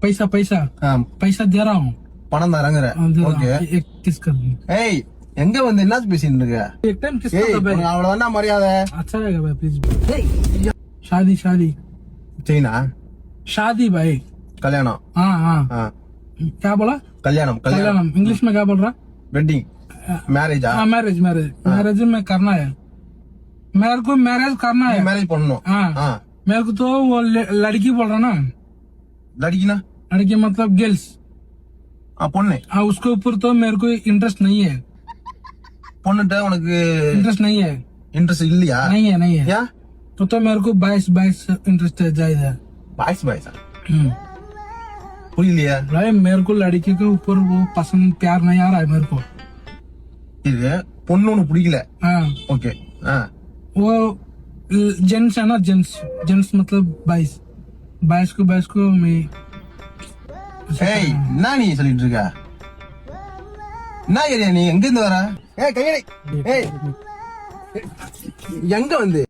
पैसा पैसा पैसा दे रहा हूँ பணம் தரங்கற ஓகே एक किस कर दूं ஏய் எங்க வந்து என்ன பேசிட்டு இருக்க एक टाइम किस ஏய் कर भाई அவ்வளவுதான் மரியாதை अच्छा रहेगा भाई प्लीज शादी शादी சீனா शादी भाई கல்யாணம் हाँ हाँ क्या बोला கல்யாணம் कल्याणम इंग्लिश में क्या बोल रहा வெட்டிங் மேரேஜா हाँ मैरिज मैरिज मैरिज में करना है मेरे को मैरिज करना है மேரேஜ் பண்ணனும் हाँ मेरे को तो वो लड़की बोल रहा ना லடிக்கினா लड़की मतलब गर्ल्स பொண்ணு हाँ उसके ऊपर तो मेरे को इंटरेस्ट नहीं है பொண்ணுட்ட உனக்கு इंटरेस्ट नहीं है இன்ட்ரஸ்ட் இல்லையா नहीं है नहीं है ஏன் तो मेरे को 22 इंटरेस्ट है जायदा பாய்ஸ் பாய்ஸா புரியலையா भाई मेरे को लड़की के ऊपर वो पसंद प्यार नहीं आ रहा है मेरे को இது பொண்ணு உனக்கு பிடிக்கல हाँ ஓகே वो जेंट्स है ना जेंट्स मतलब 22 को मैं ஏய் என்ன நீ சொல்லிட்டு இருக்க என்ன ஏரியா நீ எங்க இருந்து வர ஏய் கையடி ஏய் எங்க வந்து